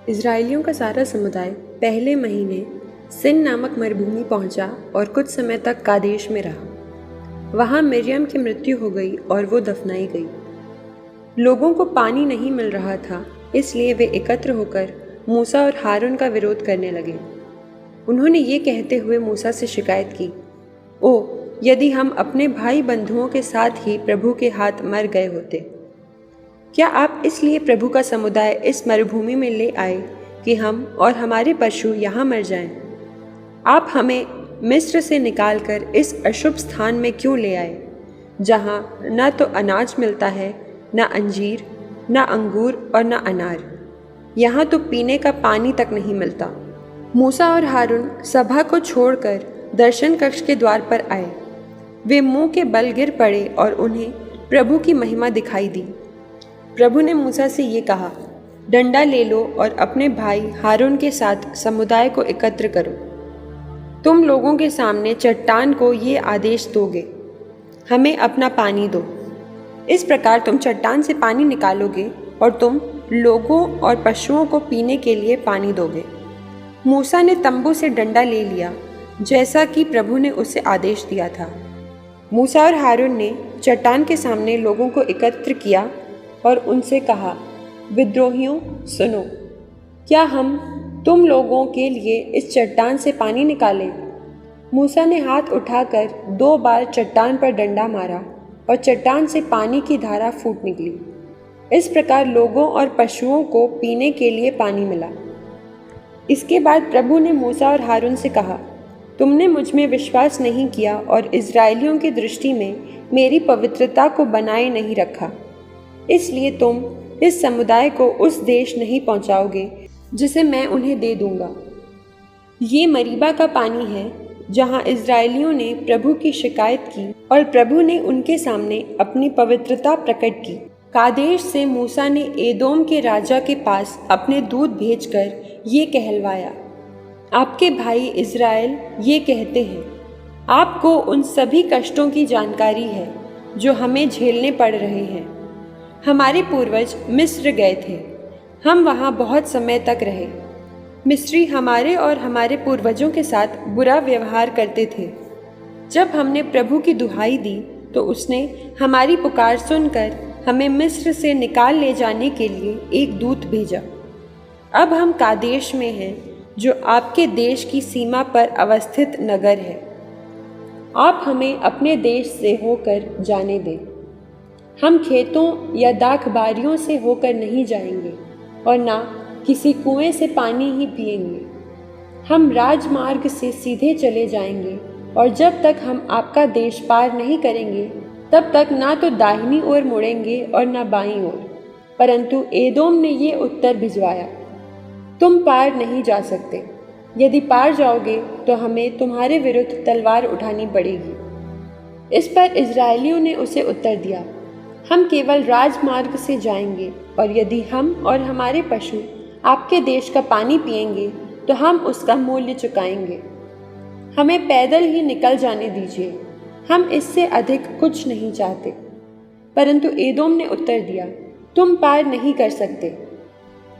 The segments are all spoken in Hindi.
इजरायलियों का सारा समुदाय पहले महीने सिन नामक मरुभूमि पहुंचा और कुछ समय तक कादेश में रहा। वहां मिर्यम की मृत्यु हो गई और वो दफनाई गई। लोगों को पानी नहीं मिल रहा था, इसलिए वे एकत्र होकर मूसा और हारून का विरोध करने लगे। उन्होंने ये कहते हुए मूसा से शिकायत की, ओ यदि हम अपने भाई बंधुओं के साथ ही प्रभु के हाथ मर गए होते। क्या आप इसलिए प्रभु का समुदाय इस मरुभूमि में ले आए कि हम और हमारे पशु यहाँ मर जाएं? आप हमें मिस्र से निकालकर इस अशुभ स्थान में क्यों ले आए, जहाँ न तो अनाज मिलता है, न अंजीर, न अंगूर और न अनार। यहाँ तो पीने का पानी तक नहीं मिलता। मूसा और हारून सभा को छोड़कर दर्शन कक्ष के द्वार पर आए। वे मुंह के बल गिर पड़े और उन्हें प्रभु की महिमा दिखाई दी। प्रभु ने मूसा से ये कहा, डंडा ले लो और अपने भाई हारून के साथ समुदाय को एकत्र करो। तुम लोगों के सामने चट्टान को ये आदेश दोगे, हमें अपना पानी दो। इस प्रकार तुम चट्टान से पानी निकालोगे और तुम लोगों और पशुओं को पीने के लिए पानी दोगे। मूसा ने तंबू से डंडा ले लिया, जैसा कि प्रभु ने उसे आदेश दिया था। मूसा और हारून ने चट्टान के सामने लोगों को एकत्र किया और उनसे कहा, विद्रोहियों सुनो, क्या हम तुम लोगों के लिए इस चट्टान से पानी निकालें? मूसा ने हाथ उठाकर 2 बार चट्टान पर डंडा मारा और चट्टान से पानी की धारा फूट निकली। इस प्रकार लोगों और पशुओं को पीने के लिए पानी मिला। इसके बाद प्रभु ने मूसा और हारून से कहा, तुमने मुझ में विश्वास नहीं किया और इजरायलियों की दृष्टि में मेरी पवित्रता को बनाए नहीं रखा, इसलिए तुम इस समुदाय को उस देश नहीं पहुंचाओगे जिसे मैं उन्हें दे दूंगा। ये मरीबा का पानी है जहां इजरायलियों ने प्रभु की शिकायत की और प्रभु ने उनके सामने अपनी पवित्रता प्रकट की। कादेश से मूसा ने एदोम के राजा के पास अपने दूत भेजकर ये कहलवाया, आपके भाई इज़राइल ये कहते हैं, आपको उन सभी कष्टों की जानकारी है जो हमें झेलने पड़ रहे हैं। हमारे पूर्वज मिस्र गए थे, हम वहाँ बहुत समय तक रहे। मिस्री हमारे और हमारे पूर्वजों के साथ बुरा व्यवहार करते थे। जब हमने प्रभु की दुहाई दी तो उसने हमारी पुकार सुनकर हमें मिस्र से निकाल ले जाने के लिए एक दूत भेजा। अब हम कादेश में हैं, जो आपके देश की सीमा पर अवस्थित नगर है। आप हमें अपने देश से होकर जाने दें। हम खेतों या दाख बारियों से होकर नहीं जाएंगे और ना किसी कुएं से पानी ही पिएंगे। हम राजमार्ग से सीधे चले जाएंगे और जब तक हम आपका देश पार नहीं करेंगे तब तक ना तो दाहिनी ओर मुड़ेंगे और ना बाईं ओर। परंतु एदोम ने ये उत्तर भिजवाया, तुम पार नहीं जा सकते। यदि पार जाओगे तो हमें तुम्हारे विरुद्ध तलवार उठानी पड़ेगी। इस पर इजरायलियों ने उसे उत्तर दिया, हम केवल राजमार्ग से जाएंगे और यदि हम और हमारे पशु आपके देश का पानी पिएंगे तो हम उसका मूल्य चुकाएंगे। हमें पैदल ही निकल जाने दीजिए, हम इससे अधिक कुछ नहीं चाहते। परंतु एदोम ने उत्तर दिया, तुम पार नहीं कर सकते।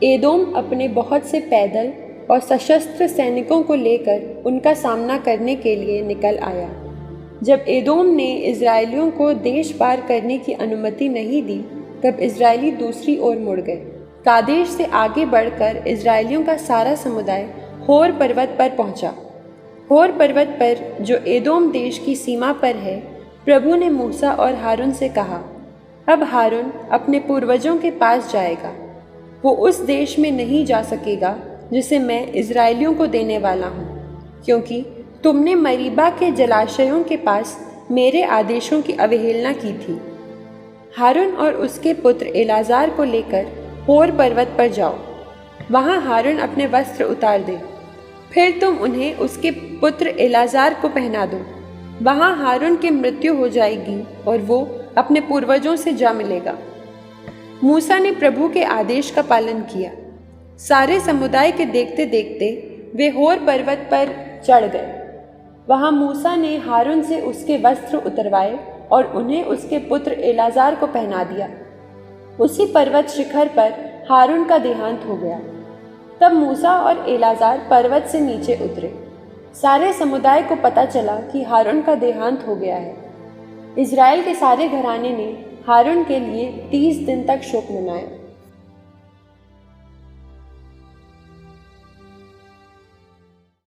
एदोम अपने बहुत से पैदल और सशस्त्र सैनिकों को लेकर उनका सामना करने के लिए निकल आया। जब एदोम ने इजरायलियों को देश पार करने की अनुमति नहीं दी तब इजरायली दूसरी ओर मुड़ गए। कादेश से आगे बढ़कर इजरायलियों का सारा समुदाय होर पर्वत पर पहुंचा। होर पर्वत पर जो एदोम देश की सीमा पर है, प्रभु ने मूसा और हारून से कहा, अब हारून अपने पूर्वजों के पास जाएगा। वो उस देश में नहीं जा सकेगा जिसे मैं इजरायलियों को देने वाला हूँ, क्योंकि तुमने मरीबा के जलाशयों के पास मेरे आदेशों की अवहेलना की थी। हारून और उसके पुत्र एलाजार को लेकर होर पर्वत पर जाओ। वहाँ हारून अपने वस्त्र उतार दे, फिर तुम उन्हें उसके पुत्र एलाजार को पहना दो। वहाँ हारून की मृत्यु हो जाएगी और वो अपने पूर्वजों से जा मिलेगा। मूसा ने प्रभु के आदेश का पालन किया। सारे समुदाय के देखते देखते वे होर पर्वत पर चढ़ गए। वहाँ मूसा ने हारून से उसके वस्त्र उतरवाए और उन्हें उसके पुत्र एलाजार को पहना दिया। उसी पर्वत शिखर पर हारून का देहांत हो गया। तब मूसा और एलाजार पर्वत से नीचे उतरे। सारे समुदाय को पता चला कि हारून का देहांत हो गया है। इज़राइल के सारे घराने ने हारून के लिए 30 दिन तक शोक मनाया।